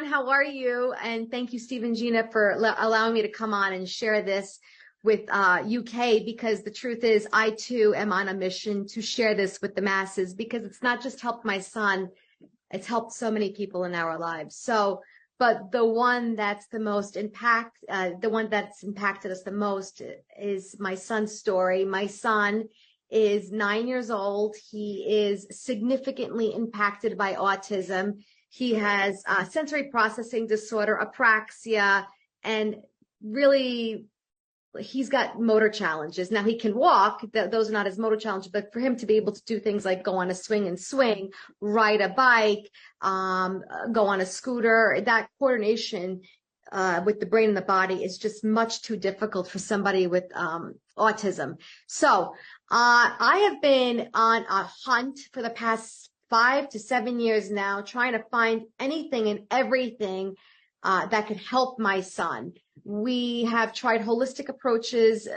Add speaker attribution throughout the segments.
Speaker 1: How are you? And thank you, Steve and Gina, for allowing me to come on and share this with UK, because the truth is I too am on a mission to share this with the masses, because it's not just helped my son, it's helped so many people in our lives. So, but the one that's the most the one that's impacted us the most is my son's story. My son is 9 years old. He is significantly impacted by autism. He has sensory processing disorder, apraxia, and really he's got motor challenges. Now he can walk, those are not his motor challenges, but for him to be able to do things like go on a swing, ride a bike, go on a scooter, that coordination with the brain and the body is just much too difficult for somebody with autism. So I have been on a hunt for the past 5 to 7 years now, trying to find anything and everything that could help my son. We have tried holistic approaches,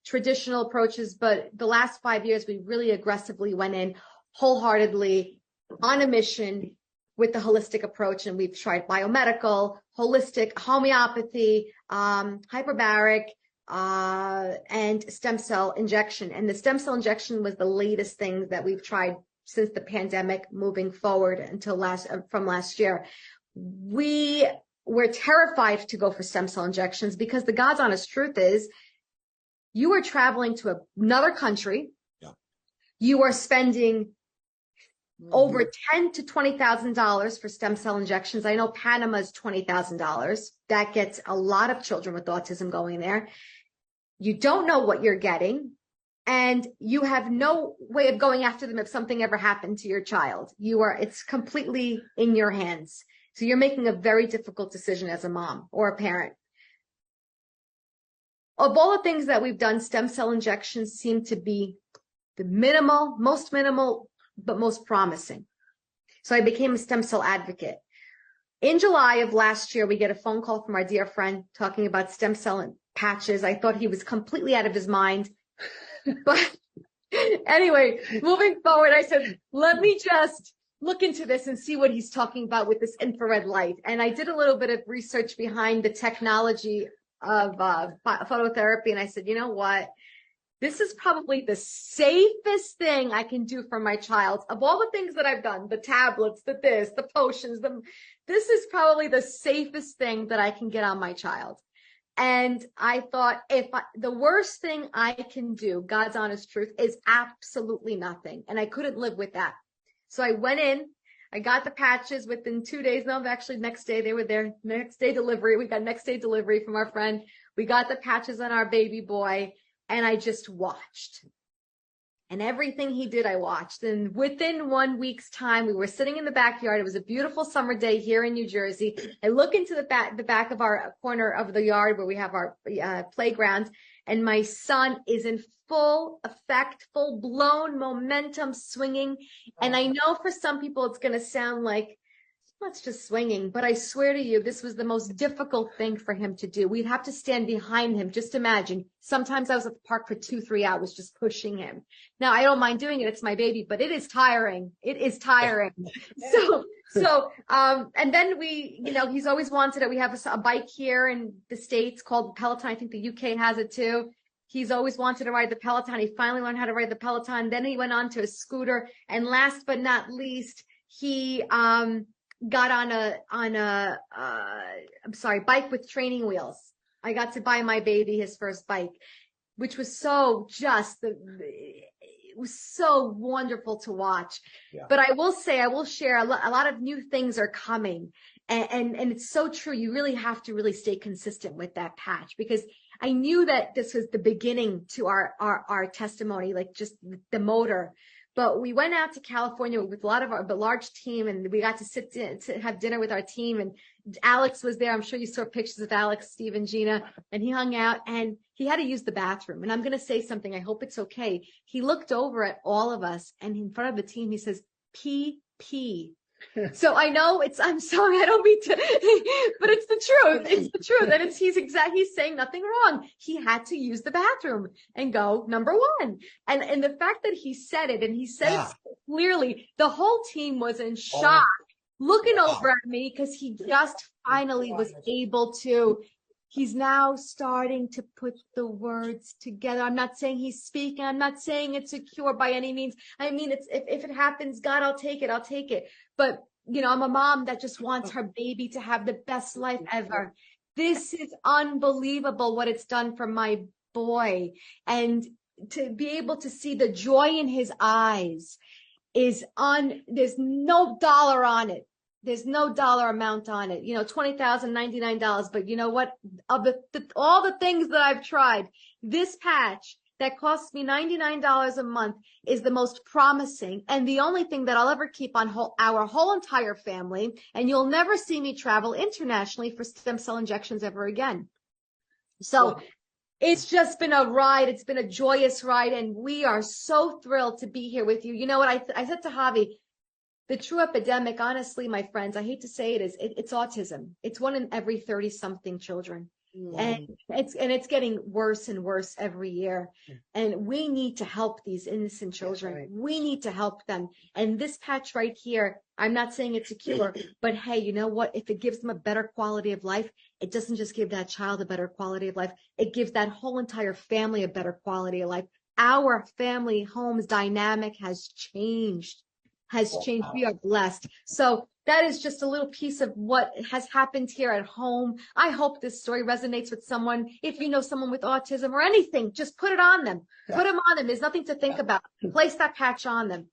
Speaker 1: traditional approaches, but the last 5 years, we really aggressively went in wholeheartedly on a mission with the holistic approach. And we've tried biomedical, holistic, homeopathy, hyperbaric, and stem cell injection. And the stem cell injection was the latest thing that we've tried since the pandemic moving forward until from last year. We're terrified to go for stem cell injections because the God's honest truth is you are traveling to another country. Yeah. You are spending over $10,000 to $20,000 for stem cell injections. I know Panama's $20,000. That gets a lot of children with autism going there. You don't know what you're getting, and you have no way of going after them if something ever happened to your child. It's completely in your hands. So you're making a very difficult decision as a mom or a parent. Of all the things that we've done, stem cell injections seem to be the most minimal, but most promising. So I became a stem cell advocate. In July of last year, we get a phone call from our dear friend talking about stem cell patches. I thought he was completely out of his mind. But anyway, moving forward, I said, let me just look into this and see what he's talking about with this infrared light. And I did a little bit of research behind the technology of phototherapy. And I said, you know what? This is probably the safest thing I can do for my child. Of all the things that I've done, the tablets, the potions, this is probably the safest thing that I can get on my child. And I thought, the worst thing I can do, God's honest truth, is absolutely nothing. And I couldn't live with that. So I went in, I got the patches within 2 days. No, actually next day they were there. Next day delivery. We got next day delivery from our friend. We got the patches on our baby boy, and I just watched. And everything he did, I watched. And within 1 week's time, we were sitting in the backyard. It was a beautiful summer day here in New Jersey. I look into the back of our corner of the yard where we have our playground, and my son is in full effect, full blown momentum swinging. And I know for some people it's going to sound like, that's just swinging. But I swear to you, this was the most difficult thing for him to do. We'd have to stand behind him. Just imagine. Sometimes I was at the park for 2-3 hours just pushing him. Now, I don't mind doing it. It's my baby, but it is tiring. It is tiring. And then he's always wanted it. We have a bike here in the States called Peloton. I think the UK has it too. He's always wanted to ride the Peloton. He finally learned how to ride the Peloton. Then he went on to a scooter. And last but not least, he got on a bike with training wheels. I got to buy my baby his first bike, which was it was so wonderful to watch. Yeah. But I will share a lot of new things are coming. And it's so true. You really have to really stay consistent with that patch, because I knew that this was the beginning to our testimony, like just the motor. But we went out to California with a lot of the large team, and we got to have dinner with our team. And Alex was there. I'm sure you saw pictures of Alex, Steve, and Gina. And he hung out, and he had to use the bathroom. And I'm going to say something. I hope it's okay. He looked over at all of us, and in front of the team, he says, "PP." So I know I'm sorry, I don't mean to, but it's the truth. It's the truth. And he's saying nothing wrong. He had to use the bathroom and go number one. And the fact that he said it, and he said it clearly, the whole team was in shock looking over at me because he just finally was able to. He's now starting to put the words together. I'm not saying he's speaking. I'm not saying it's a cure by any means. I mean, it's if it happens, God, I'll take it. I'll take it. But, you know, I'm a mom that just wants her baby to have the best life ever. This is unbelievable what it's done for my boy. And to be able to see the joy in his eyes there's no dollar on it. There's no dollar amount on it, you know, $20,099. But you know what? Of all the things that I've tried, this patch that costs me $99 a month is the most promising and the only thing that I'll ever keep on our whole entire family. And you'll never see me travel internationally for stem cell injections ever again. So it's just been a ride. It's been a joyous ride. And we are so thrilled to be here with you. You know what? I said to Javi, the true epidemic, honestly, my friends, I hate to say it, it's autism. It's 1 in every 30-something children. And it's getting worse and worse every year. And we need to help these innocent children. Right. We need to help them. And this patch right here, I'm not saying it's a cure, but hey, you know what? If it gives them a better quality of life, it doesn't just give that child a better quality of life. It gives that whole entire family a better quality of life. Our family home's dynamic has changed. We are blessed. So that is just a little piece of what has happened here at home. I hope this story resonates with someone. If you know someone with autism or anything, just put it on them. Put them on them. There's nothing to think about. Place that patch on them.